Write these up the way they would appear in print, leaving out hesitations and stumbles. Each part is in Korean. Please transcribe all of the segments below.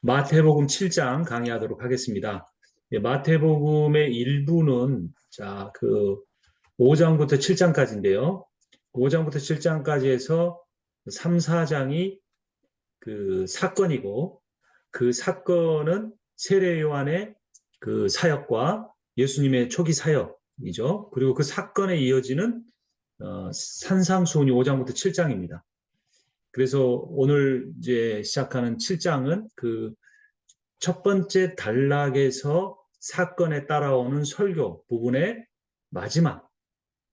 마태복음 7장 강의하도록 하겠습니다. 마태복음의 일부는 자, 5장부터 7장까지인데요. 5장부터 7장까지 해서 3, 4장이 그 사건이고, 그 사건은 세례 요한의 그 사역과 예수님의 초기 사역이죠. 그리고 그 사건에 이어지는 산상수훈이 5장부터 7장입니다. 그래서 오늘 이제 시작하는 7장은 그 첫 번째 단락에서 사건에 따라오는 설교 부분의 마지막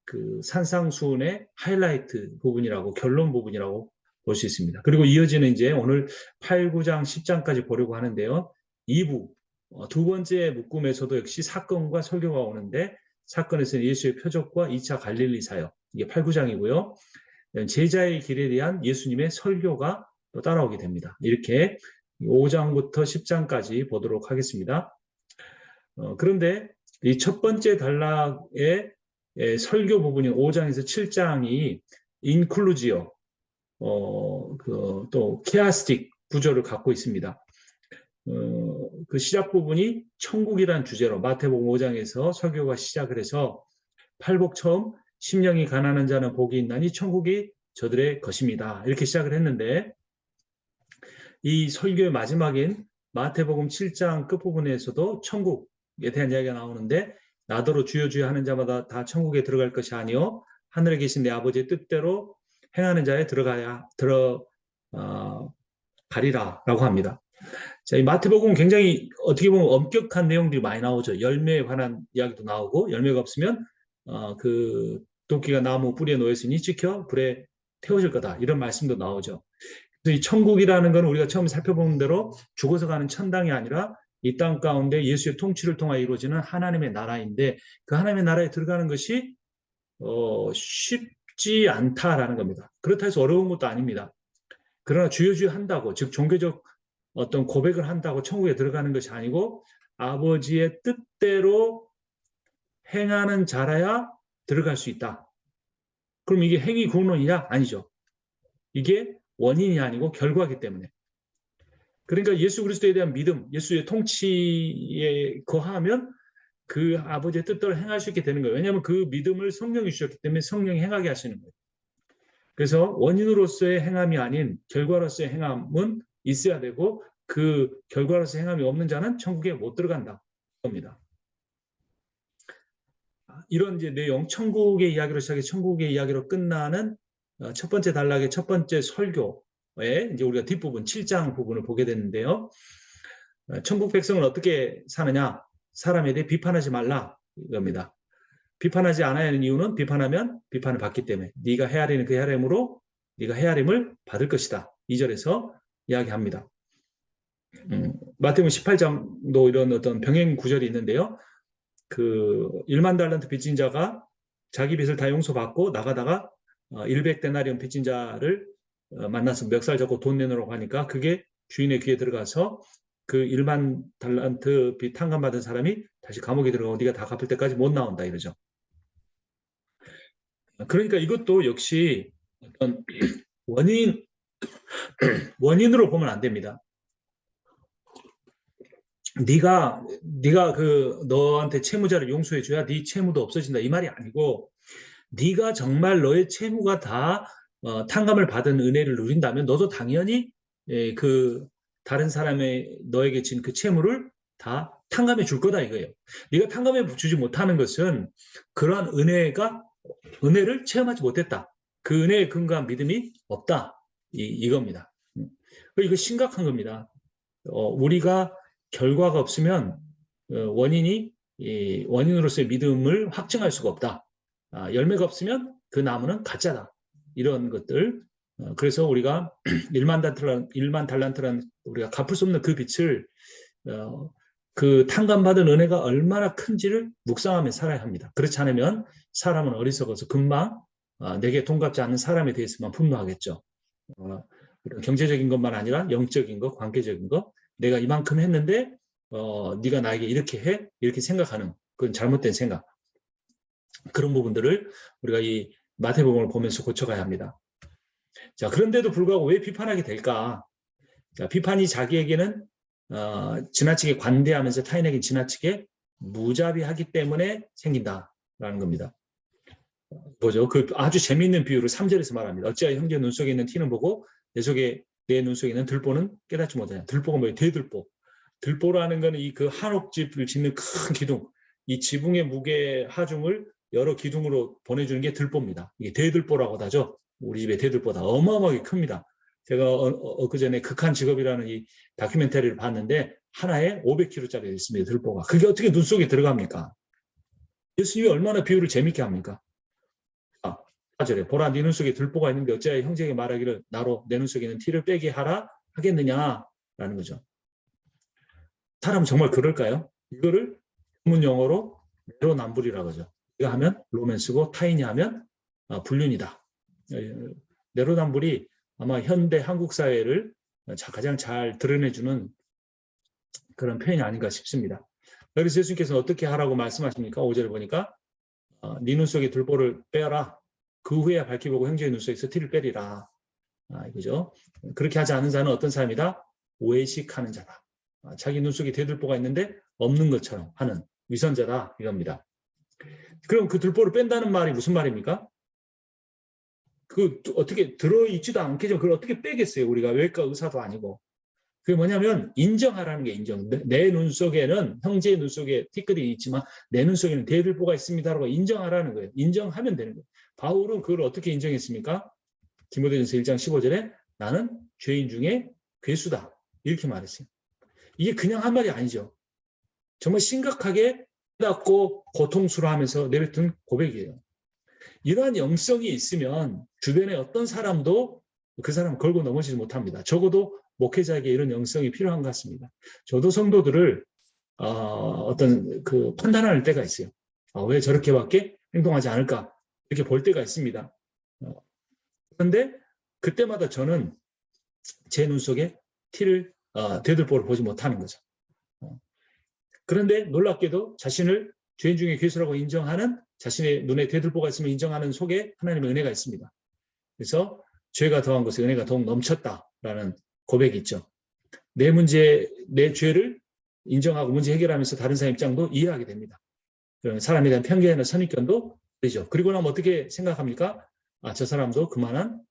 그 산상수훈의 하이라이트 부분이라고, 결론 부분이라고 볼 수 있습니다. 그리고 이어지는 이제 오늘 8, 9장, 10장까지 보려고 하는데요. 2부, 두 번째 묶음에서도 역시 사건과 설교가 오는데, 사건에서는 예수의 표적과 2차 갈릴리 사역, 이게 8, 9장이고요. 제자의 길에 대한 예수님의 설교가 또 따라오게 됩니다. 이렇게 5장부터 10장까지 보도록 하겠습니다. 그런데 이 첫 번째 단락의 설교 부분인 5장에서 7장이 인클루지어, 또 케아스틱 구조를 갖고 있습니다. 그 시작 부분이 천국이란 주제로 마태복음 5장에서 설교가 시작을 해서 팔복 처음 심령이 가난한 자는 복이 있나니 천국이 저들의 것입니다. 이렇게 시작을 했는데, 이 설교의 마지막인 마태복음 7장 끝부분에서도 천국에 대한 이야기가 나오는데, 나더러 주여 주여 하는 자마다 다 천국에 들어갈 것이 아니요 하늘에 계신 내 아버지의 뜻대로 행하는 자에 가리라라고 합니다. 자, 이 마태복음은 굉장히 어떻게 보면 엄격한 내용들이 많이 나오죠. 열매에 관한 이야기도 나오고, 열매가 없으면 그 도끼가 나무 뿌리에 놓였으니 찍혀 불에 태워질 거다, 이런 말씀도 나오죠. 이 천국이라는 건 우리가 처음 살펴본 대로 죽어서 가는 천당이 아니라 이 땅 가운데 예수의 통치를 통하여 이루어지는 하나님의 나라인데, 그 하나님의 나라에 들어가는 것이 쉽지 않다라는 겁니다. 그렇다 해서 어려운 것도 아닙니다. 그러나 주여 주여 한다고, 즉 종교적 어떤 고백을 한다고 천국에 들어가는 것이 아니고, 아버지의 뜻대로 행하는 자라야 들어갈 수 있다. 그럼 이게 행위 공론이냐? 아니죠. 이게 원인이 아니고 결과이기 때문에. 그러니까 예수 그리스도에 대한 믿음, 예수의 통치에 거하면 그 아버지의 뜻대로 행할 수 있게 되는 거예요. 왜냐하면 그 믿음을 성령이 주셨기 때문에 성령이 행하게 하시는 거예요. 그래서 원인으로서의 행함이 아닌 결과로서의 행함은 있어야 되고, 그 결과로서의 행함이 없는 자는 천국에 못 들어간다 겁니다. 이런 이제 내용, 천국의 이야기로 시작해 천국의 이야기로 끝나는 첫 번째 단락의 첫 번째 설교에 이제 우리가 뒷부분 7장 부분을 보게 됐는데요. 천국 백성은 어떻게 사느냐? 사람에 대해 비판하지 말라 이겁니다. 비판하지 않아야 하는 이유는 비판하면 비판을 받기 때문에, 네가 헤아리는 그 헤아림으로 네가 헤아림을 받을 것이다. 2절에서 이야기합니다. 마태복음 18장도 이런 어떤 병행 구절이 있는데요. 그 1만 달란트 빚진 자가 자기 빚을 다 용서받고 나가다가 100데나리온 빚진 자를 만나서 멱살 잡고 돈 내놓으라고 하니까, 그게 주인의 귀에 들어가서 그 1만 달란트 빚 탕감받은 사람이 다시 감옥에 들어가고 네가 다 갚을 때까지 못 나온다 이러죠. 그러니까 이것도 역시 어떤 원인으로 보면 안 됩니다. 네가 그 너한테 채무자를 용서해 줘야 네 채무도 없어진다, 이 말이 아니고, 네가 정말 너의 채무가 다 탕감을 받은 은혜를 누린다면 너도 당연히 그 다른 사람의 너에게 진 그 채무를 다 탕감해 줄 거다 이거예요. 네가 탕감해 주지 못하는 것은 그러한 은혜를 체험하지 못했다. 그 은혜에 근거한 믿음이 없다. 이겁니다. 이거 심각한 겁니다. 우리가 결과가 없으면 원인으로서의 믿음을 확증할 수가 없다. 열매가 없으면 그 나무는 가짜다. 이런 것들. 그래서 우리가 1만 달란트라는 우리가 갚을 수 없는 그 빛을, 그 탕감받은 은혜가 얼마나 큰지를 묵상하며 살아야 합니다. 그렇지 않으면 사람은 어리석어서 금방 내게 돈 갚지 않는 사람에 대해서만 분노하겠죠. 경제적인 것만 아니라 영적인 것, 관계적인 것, 내가 이만큼 했는데 네가 나에게 이렇게 해? 이렇게 생각하는, 그건 잘못된 생각. 그런 부분들을 우리가 이 마태복음을 보면서 고쳐가야 합니다. 자, 그런데도 불구하고 왜 비판하게 될까? 자, 비판이 자기에게는 지나치게 관대하면서 타인에게 지나치게 무자비하기 때문에 생긴다라는 겁니다. 보죠. 그 아주 재미있는 비유를 3절에서 말합니다. 어찌하여 형제 눈 속에 있는 티는 보고 내 눈 속에 있는 들보는 깨닫지 못하냐. 들보가 뭐예요? 대들보. 들보라는 거는 이 그 한옥집을 짓는 큰 기둥, 이 지붕의 무게 하중을 여러 기둥으로 보내주는 게 들보입니다. 이게 대들보라고 하죠. 우리 집의 대들보다 어마어마하게 큽니다. 제가 엊그전에 극한 직업이라는 이 다큐멘터리를 봤는데 하나에 500kg짜리 있습니다. 들보가. 그게 어떻게 눈 속에 들어갑니까? 예수님이 얼마나 비유를 재밌게 합니까? 4절에 보라 네 눈 속에 들보가 있는데 어찌하여 형제에게 말하기를 나로 내 눈 속에 있는 티를 빼게 하라 하겠느냐라는 거죠. 사람은 정말 그럴까요? 이거를 전문 용어로 내로남불이라고 하죠. 이거 하면 로맨스고 타인이 하면 불륜이다. 내로남불이 아마 현대 한국 사회를 가장 잘 드러내주는 그런 표현이 아닌가 싶습니다. 그래서 예수님께서는 어떻게 하라고 말씀하십니까? 5절을 보니까 네 눈 속에 들보를 빼라. 그 후에 밝히 보고 형제의 눈 속에서 티를 빼리라. 이거죠. 그렇게 하지 않은 자는 어떤 사람이다? 오해식하는 자다. 자기 눈 속에 대들보가 있는데 없는 것처럼 하는 위선자다 이겁니다. 그럼 그 들보를 뺀다는 말이 무슨 말입니까? 그 어떻게 들어있지도 않겠죠. 그걸 어떻게 빼겠어요? 우리가 외과 의사도 아니고. 그게 뭐냐면 인정하라는 게 인정. 내 눈 속에는 형제의 눈 속에 티끌이 있지만 내 눈 속에는 대들보가 있습니다라고 인정하라는 거예요. 인정하면 되는 거예요. 바울은 그걸 어떻게 인정했습니까? 디모데전서 1장 15절에 나는 죄인 중에 괴수다 이렇게 말했어요. 이게 그냥 한 말이 아니죠. 정말 심각하게 깨닫고 고통스러워하면서 내뱉은 고백이에요. 이러한 영성이 있으면 주변에 어떤 사람도 그 사람을 걸고 넘어지지 못합니다. 적어도 목회자에게 이런 영성이 필요한 것 같습니다. 저도 성도들을 어떤 그 판단할 때가 있어요. 왜 저렇게밖에 행동하지 않을까 이렇게 볼 때가 있습니다. 그런데 그때마다 저는 제 눈 속에 티를 대들보를 보지 못하는 거죠. 그런데 놀랍게도 자신을 죄인 중에 괴수라고 인정하는 자신의 눈에 대들보가 있으면 인정하는 속에 하나님의 은혜가 있습니다. 그래서 죄가 더한 것에 은혜가 더욱 넘쳤다라는 고백이 있죠. 내 죄를 인정하고 문제 해결하면서 다른 사람 입장도 이해하게 됩니다. 그러면 사람에 대한 편견이나 선입견도 되죠. 그리고 나면 어떻게 생각합니까? 저 사람도 그만한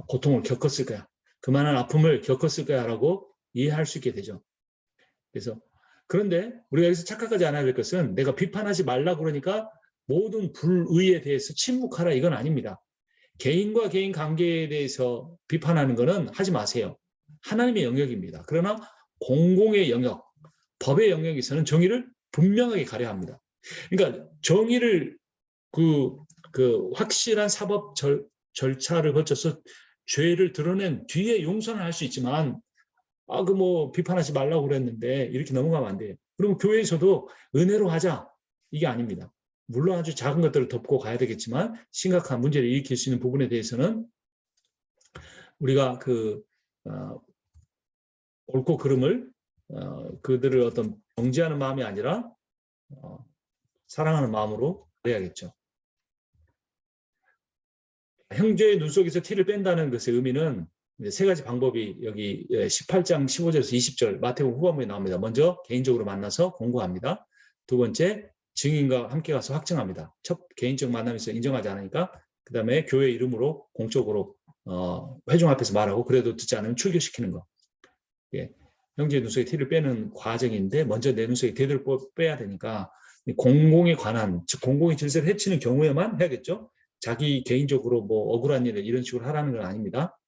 고통을 겪었을 거야. 그만한 아픔을 겪었을 거야 라고 이해할 수 있게 되죠. 그래서 그런데 우리가 여기서 착각하지 않아야 될 것은 내가 비판하지 말라 그러니까 모든 불의에 대해서 침묵하라 이건 아닙니다. 개인과 개인 관계에 대해서 비판하는 것은 하지 마세요. 하나님의 영역입니다. 그러나 공공의 영역, 법의 영역에서는 정의를 분명하게 가려야 합니다. 그러니까 정의를 그 확실한 사법 절차를 거쳐서 죄를 드러낸 뒤에 용서는 할 수 있지만 비판하지 말라고 그랬는데 이렇게 넘어가면 안 돼요. 그럼 교회에서도 은혜로 하자 이게 아닙니다. 물론 아주 작은 것들을 덮고 가야 되겠지만 심각한 문제를 일으킬 수 있는 부분에 대해서는 우리가 옳고 그름을 그들을 어떤 정죄하는 마음이 아니라 사랑하는 마음으로 해야겠죠. 형제의 눈 속에서 티를 뺀다는 것의 의미는 세 가지 방법이 여기 18장 15절에서 20절 마태복음 후반부에 나옵니다. 먼저 개인적으로 만나서 공고합니다. 두 번째 증인과 함께 가서 확증합니다. 첫 개인적 만남에서 인정하지 않으니까 그 다음에 교회 이름으로 공적으로 회중 앞에서 말하고 그래도 듣지 않으면 출교시키는 거. 예. 형제의 눈 속에 티를 빼는 과정인데 먼저 내 눈 속에 대들을 빼야 되니까 공공에 관한 즉 공공의 질서를 해치는 경우에만 해야겠죠. 자기 개인적으로 억울한 일을 이런 식으로 하라는 건 아닙니다.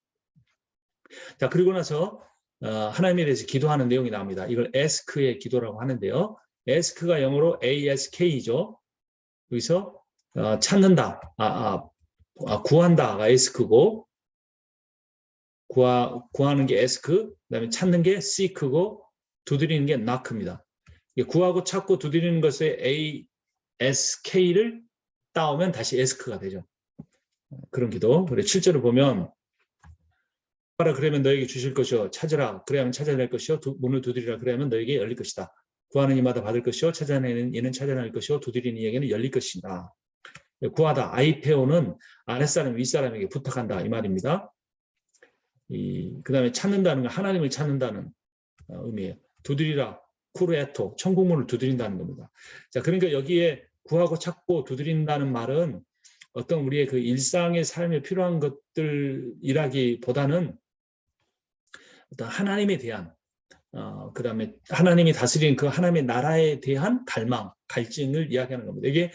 자, 그리고 나서 하나님에 대해서 기도하는 내용이 나옵니다. 이걸 ask의 기도라고 하는데요. ask가 영어로 ask이죠. 여기서 찾는다, 구한다가 ask고 구하는 게 ask, 그다음에 찾는 게 seek고 두드리는 게 knock입니다. 구하고 찾고 두드리는 것에 ask를 따오면 다시 ask가 되죠. 그런 기도. 그래 7절을 보면 구하라 그러면 너에게 주실 것이요 찾으라 그래야만 찾아낼 것이요 문을 두드리라 그래야만 너에게 열릴 것이다. 구하는 이마다 받을 것이요 찾아내는 이는 찾아낼 것이요 두드리는 이에게는 열릴 것이다. 구하다 아이페오는 아랫사람 윗사람에게 부탁한다 이 말입니다. 그 다음에 찾는다는 건 하나님을 찾는다는 의미예요. 두드리라, 쿠르에토, 천국문을 두드린다는 겁니다. 자, 그러니까 여기에 구하고 찾고 두드린다는 말은 어떤 우리의 그 일상의 삶에 필요한 것들이라기보다는 어떤 하나님에 대한 그다음에 하나님이 다스리는 그 하나님의 나라에 대한 갈망, 갈증을 이야기하는 겁니다. 이게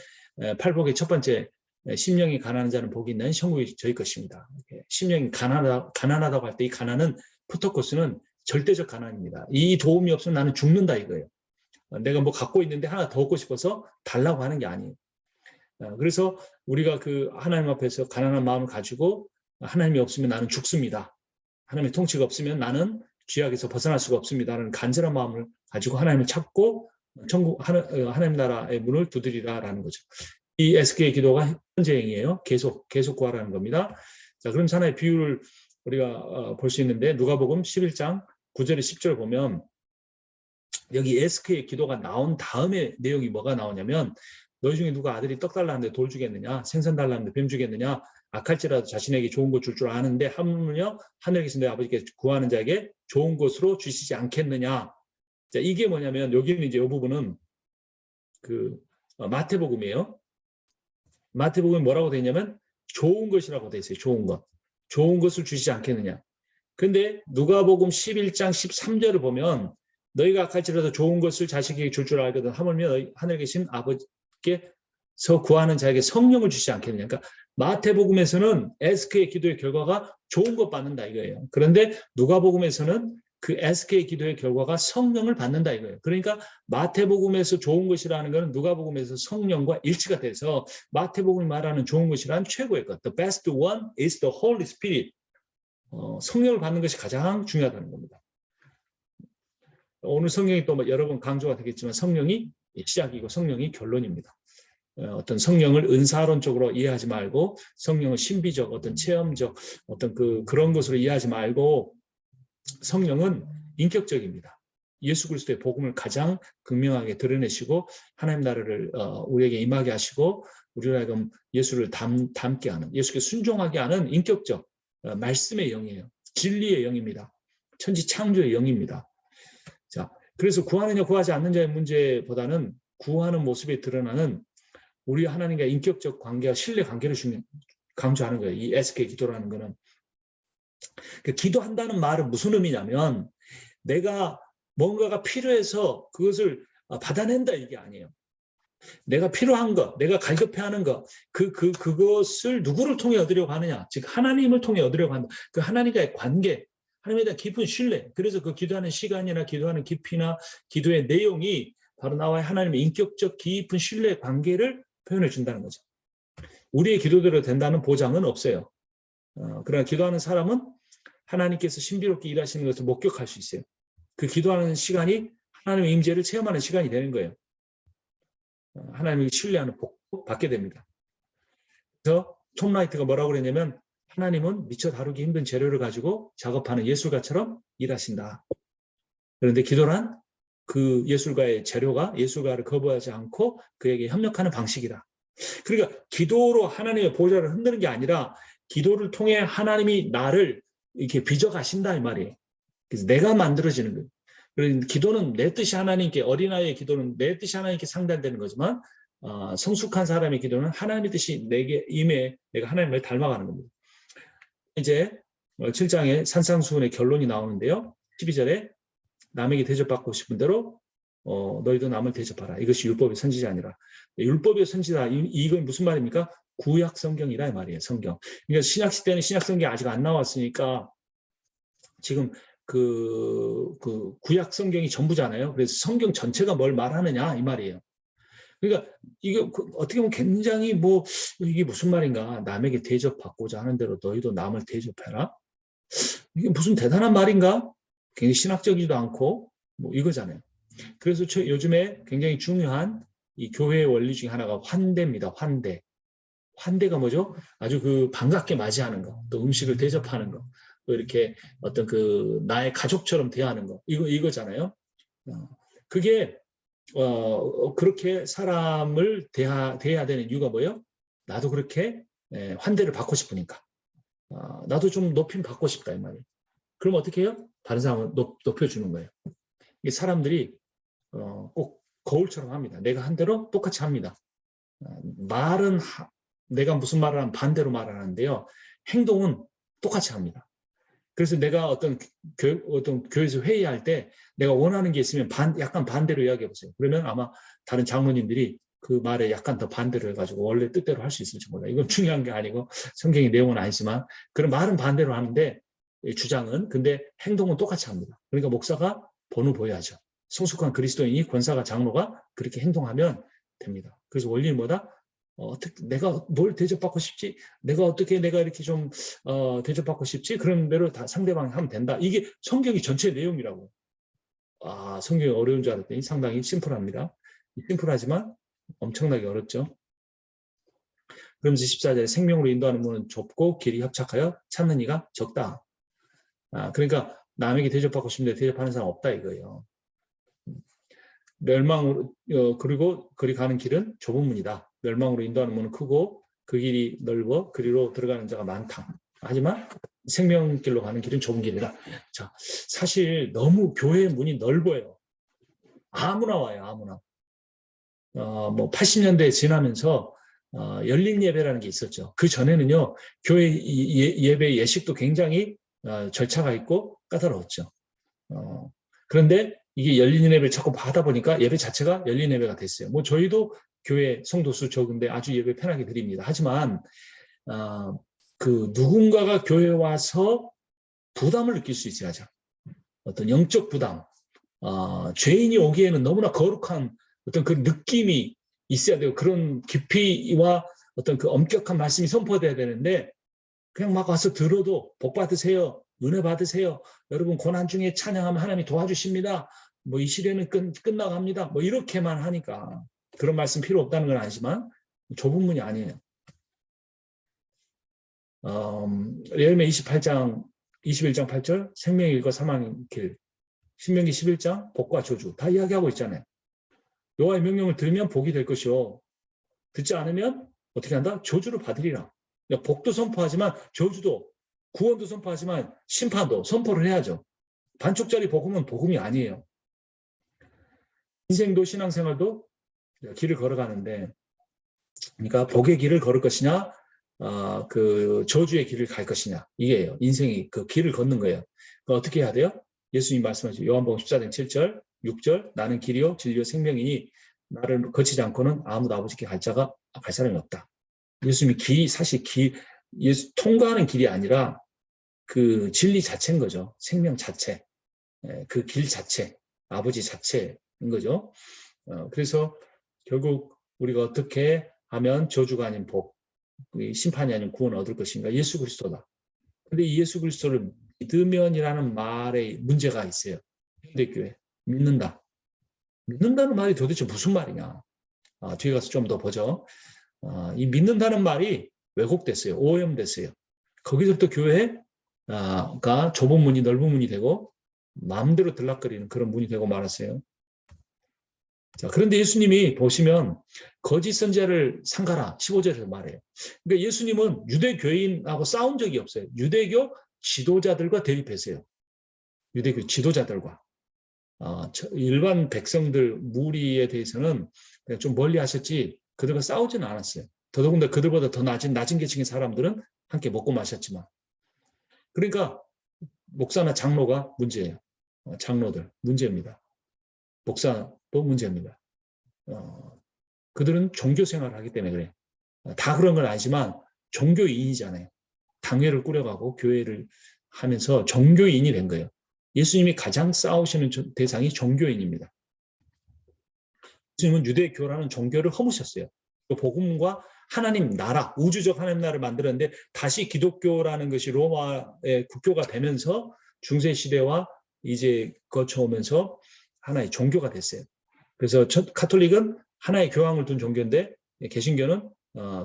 팔복의 첫 번째, 심령이 가난한 자는 복이 있는 천국이 저희 것입니다. 심령이 가난하다고 할 때 이 가난은 푸토코스는 절대적 가난입니다. 이 도움이 없으면 나는 죽는다 이거예요. 내가 뭐 갖고 있는데 하나 더 얻고 싶어서 달라고 하는 게 아니에요. 그래서 우리가 그 하나님 앞에서 가난한 마음을 가지고 하나님이 없으면 나는 죽습니다. 하나님의 통치가 없으면 나는 죄악에서 벗어날 수가 없습니다라는 간절한 마음을 가지고 하나님을 찾고 하나님 나라의 문을 두드리라라는 거죠. 이 SK의 기도가 현재행이에요. 계속 구하라는 겁니다. 자, 그럼 하나의 비유를 우리가 볼 수 있는데 누가복음 11장 9절에 10절 보면 여기 SK의 기도가 나온 다음에 내용이 뭐가 나오냐면 너희 중에 누가 아들이 떡 달라는데 돌 주겠느냐, 생선 달라는데 뱀 주겠느냐, 악할지라도 자신에게 좋은 것 줄 줄 아는데 하물며 하늘에 계신 내 아버지께 구하는 자에게 좋은 것으로 주시지 않겠느냐. 자, 이게 뭐냐면 여기는 이제 이 부분은 그 마태복음이에요. 마태복음이 뭐라고 되어 있냐면 좋은 것이라고 되어 있어요. 좋은 것. 좋은 것을 주시지 않겠느냐. 근데 누가복음 11장 13절을 보면 너희가 악할지라도 좋은 것을 자식에게 줄 줄 알거든 하물며 너희 하늘에 계신 아버지께서 구하는 자에게 성령을 주시지 않겠느냐. 그러니까 마태복음에서는 SK의 기도의 결과가 좋은 것 받는다 이거예요. 그런데 누가복음에서는 그 SK의 기도의 결과가 성령을 받는다 이거예요. 그러니까 마태복음에서 좋은 것이라는 것은 누가복음에서 성령과 일치가 돼서 마태복음이 말하는 좋은 것이란 최고의 것. The best one is the Holy Spirit. 성령을 받는 것이 가장 중요하다는 겁니다. 오늘 성령이 또 여러 번 강조가 되겠지만 성령이 시작이고 성령이 결론입니다. 어떤 성령을 은사론적으로 이해하지 말고 성령을 신비적, 어떤 체험적, 어떤 그런 것으로 이해하지 말고 성령은 인격적입니다. 예수 그리스도의 복음을 가장 극명하게 드러내시고 하나님 나라를 우리에게 임하게 하시고 우리로 하여금 예수를 닮게 하는, 예수께 순종하게 하는 인격적 말씀의 영이에요. 진리의 영입니다. 천지 창조의 영입니다. 자, 그래서 구하느냐 구하지 않느냐의 문제보다는 구하는 모습에 드러나는 우리 하나님과 인격적 관계와 신뢰 관계를 강조하는 거예요. 이 SK 기도라는 거는. 기도한다는 말은 무슨 의미냐면 내가 뭔가가 필요해서 그것을 받아낸다 이게 아니에요. 내가 필요한 것, 내가 갈급해하는 것, 그것을 누구를 통해 얻으려고 하느냐, 즉 하나님을 통해 얻으려고 한다. 그 하나님과의 관계, 하나님에 대한 깊은 신뢰. 그래서 그 기도하는 시간이나 기도하는 깊이나 기도의 내용이 바로 나와의 하나님의 인격적 깊은 신뢰의 관계를 표현해 준다는 거죠. 우리의 기도대로 된다는 보장은 없어요. 그러나 기도하는 사람은 하나님께서 신비롭게 일하시는 것을 목격할 수 있어요. 그 기도하는 시간이 하나님의 임재를 체험하는 시간이 되는 거예요. 하나님을 신뢰하는 복도 받게 됩니다. 그래서 톰 라이트가 뭐라고 그랬냐면 하나님은 미처 다루기 힘든 재료를 가지고 작업하는 예술가처럼 일하신다. 그런데 기도란 그 예술가의 재료가 예술가를 거부하지 않고 그에게 협력하는 방식이다. 그러니까 기도로 하나님의 보좌를 흔드는 게 아니라 기도를 통해 하나님이 나를 이렇게 빚어가신다 이 말이에요. 그래서 내가 만들어지는 거예요. 그래서 기도는 내 뜻이 하나님께, 어린아이의 기도는 내 뜻이 하나님께 상달되는 거지만 성숙한 사람의 기도는 하나님의 뜻이 내게 임해 내가 하나님을 닮아가는 겁니다. 이제 7장에 산상수훈의 결론이 나오는데요. 12절에 남에게 대접받고 싶은 대로 너희도 남을 대접하라. 이것이 율법의 선지자 아니라. 율법의 선지자, 이건 무슨 말입니까? 구약 성경이라 이 말이에요. 성경. 그러니까 신약 시대는 신약 성경이 아직 안 나왔으니까 지금 그 구약 성경이 전부잖아요. 그래서 성경 전체가 뭘 말하느냐 이 말이에요. 그러니까 이게 어떻게 보면 굉장히 이게 무슨 말인가? 남에게 대접받고자 하는 대로 너희도 남을 대접해라. 이게 무슨 대단한 말인가? 굉장히 신학적이지도 않고 이거잖아요. 그래서 요즘에 굉장히 중요한 이 교회의 원리 중에 하나가 환대입니다. 환대. 환대가 뭐죠? 아주 반갑게 맞이하는 거, 또 음식을 대접하는 거, 또 이렇게 어떤 나의 가족처럼 대하는 거, 이거잖아요. 그게 그렇게 사람을 대해야 되는 이유가 뭐예요? 나도 그렇게 환대를 받고 싶으니까. 나도 좀 높임 받고 싶다 이 말이에요. 그럼 어떻게 해요? 다른 사람을 높여주는 거예요. 이 사람들이 꼭 거울처럼 합니다. 내가 한 대로 똑같이 합니다. 말은 내가 무슨 말을 하면 반대로 말을 하는데요. 행동은 똑같이 합니다. 그래서 내가 어떤 교회에서 회의할 때 내가 원하는 게 있으면 약간 반대로 이야기해 보세요. 그러면 아마 다른 장로님들이 그 말에 약간 더 반대로 해가지고 원래 뜻대로 할 수 있을지 몰라요. 이건 중요한 게 아니고 성경의 내용은 아니지만 그런 말은 반대로 하는데 주장은 근데 행동은 똑같이 합니다. 그러니까 목사가 본을 보여야죠. 성숙한 그리스도인이 권사가 장로가 그렇게 행동하면 됩니다. 그래서 원리는 뭐다? 어떻게 내가 뭘 대접받고 싶지? 내가 이렇게 좀 대접받고 싶지? 그런 대로 다 상대방이 하면 된다. 이게 성경이 전체 내용이라고. 성경이 어려운 줄 알았더니 상당히 심플합니다. 심플하지만 엄청나게 어렵죠. 그러면서 14절에 생명으로 인도하는 문은 좁고 길이 협착하여 찾는 이가 적다. 그러니까 남에게 대접받고 싶은데 대접하는 사람 없다 이거예요. 멸망으로 그리고 그리 가는 길은 좁은 문이다. 멸망으로 인도하는 문은 크고 그 길이 넓어 그리로 들어가는 자가 많다. 하지만 생명길로 가는 길은 좁은 길이다. 자, 사실 너무 교회의 문이 넓어요. 아무나 와요, 아무나. 뭐 80년대 지나면서 열린 예배라는 게 있었죠. 그 전에는요, 교회 예배 예식도 굉장히 절차가 있고 까다로웠죠. 그런데 이게 열린 예배를 자꾸 하다 보니까 예배 자체가 열린 예배가 됐어요. 뭐 저희도 교회 성도수 적은데 아주 예배 편하게 드립니다. 하지만 그 누군가가 교회에 와서 부담을 느낄 수 있어야죠. 어떤 영적 부담, 죄인이 오기에는 너무나 거룩한 어떤 그 느낌이 있어야 되고 그런 깊이와 어떤 그 엄격한 말씀이 선포돼야 되는데 그냥 막 와서 들어도 복 받으세요. 은혜 받으세요. 여러분 고난 중에 찬양하면 하나님이 도와주십니다. 뭐 이 시대는 끝나갑니다. 뭐 이렇게만 하니까 그런 말씀 필요 없다는 건 아니지만 좁은 문이 아니에요. 예레미야 28장 21장 8절 생명의 길과 사망의 길 신명기 11장 복과 저주 다 이야기하고 있잖아요. 여호와의 명령을 들으면 복이 될 것이요 듣지 않으면 어떻게 한다? 저주를 받으리라. 복도 선포하지만 저주도 구원도 선포하지만 심판도 선포를 해야죠. 반쪽짜리 복음은 복음이 아니에요. 인생도 신앙생활도 길을 걸어가는데 그러니까 복의 길을 걸을 것이냐 그 저주의 길을 갈 것이냐 이게요. 인생이 그 길을 걷는 거예요. 어떻게 해야 돼요? 예수님 말씀하시죠. 요한복음 14장 7절 6절 나는 길이요 진리요 생명이니 나를 거치지 않고는 아무도 아버지께 갈 사람이 없다. 예수님이 사실 예수 통과하는 길이 아니라 그 진리 자체인 거죠. 생명 자체, 그 길 자체, 아버지 자체인 거죠. 그래서 결국 우리가 어떻게 하면 저주가 아닌 복, 심판이 아닌 구원을 얻을 것인가? 예수 그리스도다. 근데 이 예수 그리스도를 믿으면이라는 말에 문제가 있어요. 현대교회 믿는다. 믿는다는 말이 도대체 무슨 말이냐? 뒤에 가서 좀 더 보죠. 이 믿는다는 말이 왜곡됐어요. 오염됐어요. 거기서부터 교회가 좁은 문이 넓은 문이 되고 마음대로 들락거리는 그런 문이 되고 말았어요. 자, 그런데 예수님이 보시면 거짓 선지자를 삼가라 15절에서 말해요. 그러니까 예수님은 유대교인하고 싸운 적이 없어요. 유대교 지도자들과 대립했어요. 유대교 지도자들과. 일반 백성들 무리에 대해서는 좀 멀리 하셨지 그들과 싸우지는 않았어요. 더더군다나 그들보다 더 낮은 계층의 사람들은 함께 먹고 마셨지만 그러니까 목사나 장로가 문제예요. 장로들 문제입니다. 목사도 문제입니다. 그들은 종교 생활을 하기 때문에 그래요. 다 그런 건 아니지만 종교인이잖아요. 당회를 꾸려가고 교회를 하면서 종교인이 된 거예요. 예수님이 가장 싸우시는 대상이 종교인입니다. 예수님은 유대교라는 종교를 허무셨어요. 복음과 하나님 나라, 우주적 하나님 나라를 만들었는데 다시 기독교라는 것이 로마의 국교가 되면서 중세시대와 이제 거쳐오면서 하나의 종교가 됐어요. 그래서 카톨릭은 하나의 교황을 둔 종교인데 개신교는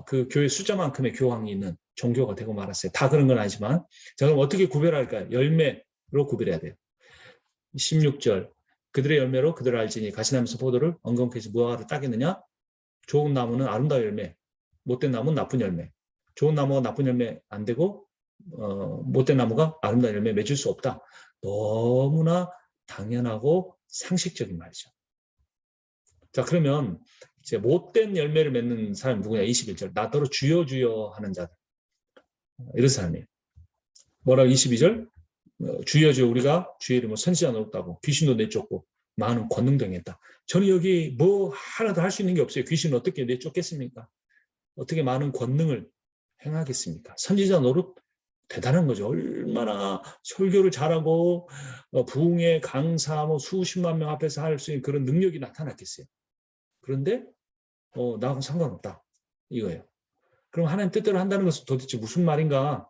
그 교회 숫자만큼의 교황이 있는 종교가 되고 말았어요. 다 그런 건 아니지만 자, 그럼 어떻게 구별할까요? 열매로 구별해야 돼요. 16절 그들의 열매로 그들을 알지니 가시나무에서 포도를 엉겅퀴 해서 무화과를 따겠느냐? 좋은 나무는 아름다운 열매, 못된 나무는 나쁜 열매. 좋은 나무가 나쁜 열매 안 되고 못된 나무가 아름다운 열매 맺을 수 없다. 너무나 당연하고 상식적인 말이죠. 자, 그러면 이제 못된 열매를 맺는 사람이 누구냐? 21절. 나더러 주여 주여 하는 자들. 이런 사람이에요. 뭐라고 22절? 주여 주여 우리가 주의 이름으로 선지자 노릇하고 귀신도 내쫓고 많은 권능도 행했다. 저는 여기 뭐 하나도 할 수 있는 게 없어요. 귀신을 어떻게 내쫓겠습니까? 어떻게 많은 권능을 행하겠습니까? 선지자 노릇 대단한 거죠. 얼마나 설교를 잘하고 부흥의 강사 뭐 수십만 명 앞에서 할 수 있는 그런 능력이 나타났겠어요. 그런데 나하고 상관없다 이거예요. 그럼 하나님 뜻대로 한다는 것은 도대체 무슨 말인가?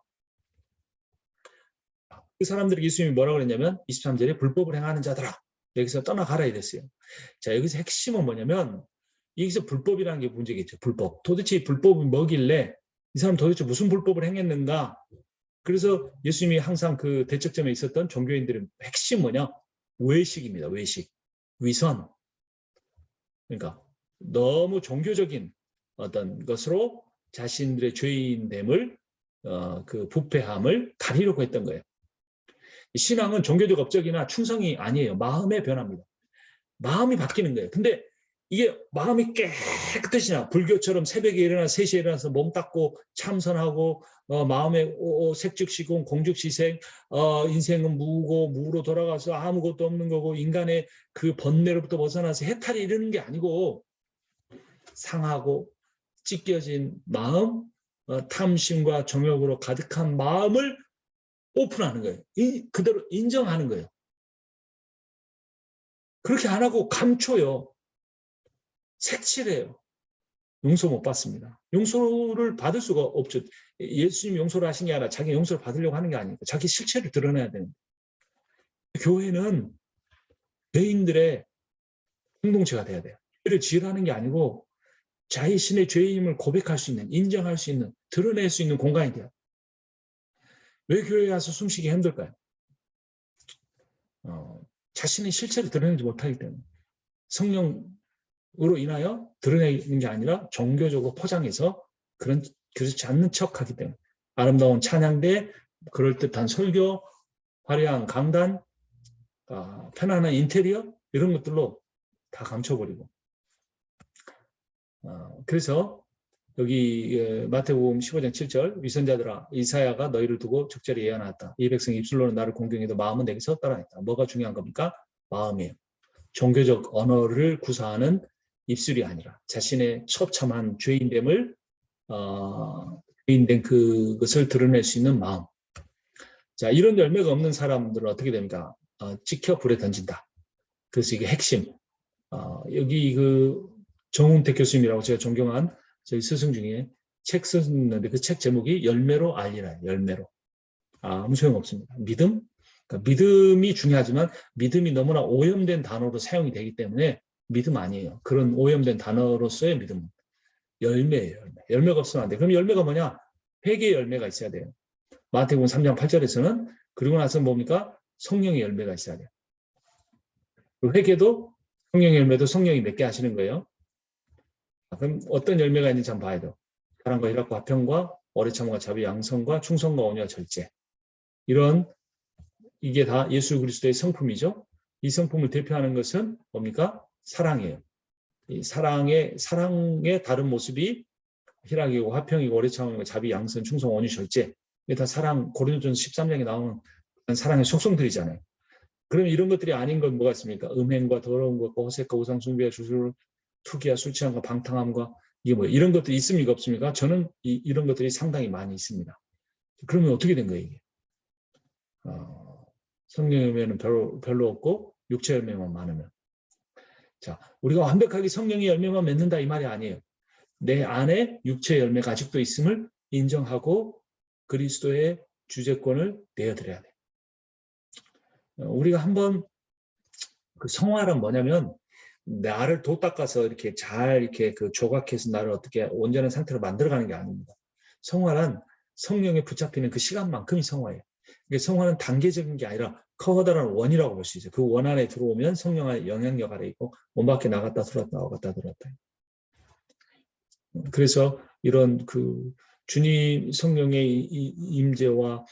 그 사람들에게 예수님이 뭐라고 그랬냐면 23절에 불법을 행하는 자들아 여기서 떠나가라 이랬어요. 자, 여기서 핵심은 뭐냐면 여기서 불법이라는 게 문제겠죠. 불법. 도대체 이 불법은 뭐길래 이 사람 도대체 무슨 불법을 행했는가? 그래서 예수님이 항상 그 대척점에 있었던 종교인들의 핵심 뭐냐? 외식입니다. 외식. 위선. 그러니까 너무 종교적인 어떤 것으로 자신들의 죄인됨을 그 부패함을 가리려고 했던 거예요. 신앙은 종교적 업적이나 충성이 아니에요. 마음의 변화입니다. 마음이 바뀌는 거예요. 근데 이게 마음이 깨끗이 나 불교처럼 새벽에 일어나 3시에 일어나서 몸 닦고 참선하고 마음의 색즉시공 공즉시생 인생은 무고 무로 돌아가서 아무것도 없는 거고 인간의 그 번뇌로부터 벗어나서 해탈이 이르는 게 아니고 상하고 찢겨진 마음 탐심과 정욕으로 가득한 마음을 오픈하는 거예요. 그대로 인정하는 거예요. 그렇게 안 하고 감춰요. 색칠해요. 용서 못 받습니다. 용서를 받을 수가 없죠. 예수님 용서를 하신 게 아니라 자기 용서를 받으려고 하는 게 아니니까 자기 실체를 드러내야 되는 거예요. 교회는 죄인들의 공동체가 돼야 돼요. 죄를 지으라는 게 아니고 자신의 죄임을 고백할 수 있는, 인정할 수 있는, 드러낼 수 있는 공간이 돼요. 왜 교회에 가서 숨쉬기 힘들까요? 자신의 실체를 드러내지 못하기 때문에. 성령으로 인하여 드러내는 게 아니라 종교적으로 포장해서 그렇지 않는 척하기 때문에. 아름다운 찬양대, 그럴듯한 설교, 화려한 강단, 편안한 인테리어 이런 것들로 다 감춰버리고. 그래서 여기 마태복음 15장 7절 위선자들아 이사야가 너희를 두고 적절히 예언하였다. 이 백성이 입술로는 나를 공경해도 마음은 내게서 떠나있다. 뭐가 중요한 겁니까? 마음이에요. 종교적 언어를 구사하는 입술이 아니라 자신의 처참한 죄인됨을 죄인된 그것을 드러낼 수 있는 마음. 자, 이런 열매가 없는 사람들은 어떻게 됩니까? 찍혀 불에 던진다. 그래서 이게 핵심. 여기 그 정운택 교수님이라고 제가 존경한 저희 스승 중에 책 썼는데 그 책 제목이 열매로 알리라. 열매로. 아무 소용없습니다. 믿음? 그러니까 믿음이 중요하지만 믿음이 너무나 오염된 단어로 사용이 되기 때문에 믿음 아니에요. 그런 오염된 단어로서의 믿음은 열매예요. 열매가 없으면 안 돼요. 그럼 열매가 뭐냐? 회개의 열매가 있어야 돼요. 마태복음 3장 8절에서는 그리고 나서 뭡니까? 성령의 열매가 있어야 돼요. 회개도 성령의 열매도 성령이 맺게 하시는 거예요. 그럼 어떤 열매가 있는지 한번 봐야 돼요. 사랑과 희락과 화평과 오래 참음과 자비 양성과 충성과 온유와 절제. 이게 다 예수 그리스도의 성품이죠. 이 성품을 대표하는 것은 뭡니까? 사랑이에요. 이 사랑의 다른 모습이 희락이고 화평이고 오래 참음과 자비 양성 충성 온유 절제. 이게 다 사랑 고린도전서 13장에 나오는 사랑의 속성들이잖아요. 그러면 이런 것들이 아닌 건 뭐가 있습니까? 음행과 더러운 것과 호색과 우상 숭배와 주술 투기와 술 취함과 방탕함과 이게 뭐예요? 이런 것들이 있습니까? 없습니까? 저는 이런 것들이 상당히 많이 있습니다. 그러면 어떻게 된 거예요, 이게? 성령의 열매는 별로 없고 육체 열매만 많으면. 자, 우리가 완벽하게 성령의 열매만 맺는다 이 말이 아니에요. 내 안에 육체 열매가 아직도 있음을 인정하고 그리스도의 주제권을 내어드려야 돼요. 우리가 한번 그 성화란 뭐냐면 나를 도 닦아서 이렇게 잘 이렇게 그 조각해서 나를 어떻게 온전한 상태로 만들어가는 게 아닙니다. 성화란 성령에 붙잡히는 그 시간만큼이 성화예요. 성화는 단계적인 게 아니라 커다란 원이라고 볼 수 있어요. 그 원 안에 들어오면 성령의 영향력 아래 있고 원 밖에 나갔다 들어왔다 나갔다 들어왔다. 그래서 이런 그 주님 성령의 임재와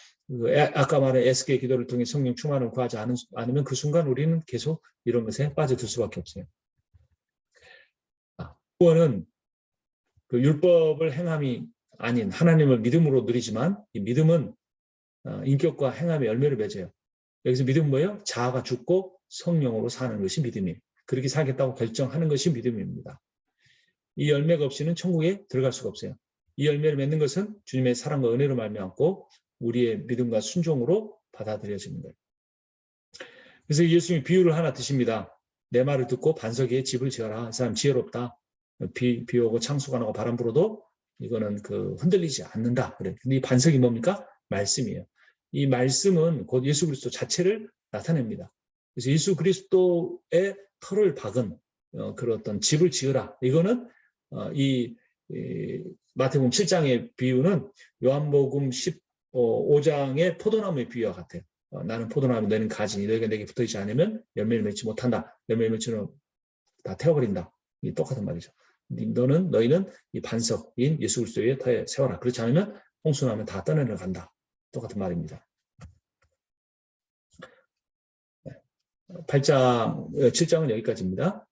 아까 말한 에스겔 기도를 통해 성령 충만을 구하지 않으면 그 순간 우리는 계속 이런 것에 빠져들 수밖에 없어요. 구원은 그 율법을 행함이 아닌 하나님을 믿음으로 누리지만 이 믿음은 인격과 행함의 열매를 맺어요. 여기서 믿음은 뭐예요? 자아가 죽고 성령으로 사는 것이 믿음이에요. 그렇게 살겠다고 결정하는 것이 믿음입니다. 이 열매가 없이는 천국에 들어갈 수가 없어요. 이 열매를 맺는 것은 주님의 사랑과 은혜로 말미암고 우리의 믿음과 순종으로 받아들여지는 거예요. 그래서 예수님이 비유를 하나 드십니다. 내 말을 듣고 반석 위에 집을 지어라. 이 사람 지혜롭다. 비 오고 창수가 나고 바람 불어도 이거는 흔들리지 않는다. 그래. 근데 이 반석이 뭡니까? 말씀이에요. 이 말씀은 곧 예수 그리스도 자체를 나타냅니다. 그래서 예수 그리스도의 터를 박은 그런 어떤 집을 지으라. 이거는 이 마태복음 7장의 비유는 요한복음 15장의 포도나무의 비유와 같아요. 나는 포도나무, 너는 가지, 너희가 내게 붙어있지 않으면 열매를 맺지 못한다. 열매를 맺지는 다 태워버린다. 이 똑같은 말이죠. 너희는 이 반석인 예수 그리스도의 터에 세워라. 그렇지 않으면 홍수나면 다 떠내려 간다. 똑같은 말입니다. 7장은 여기까지입니다.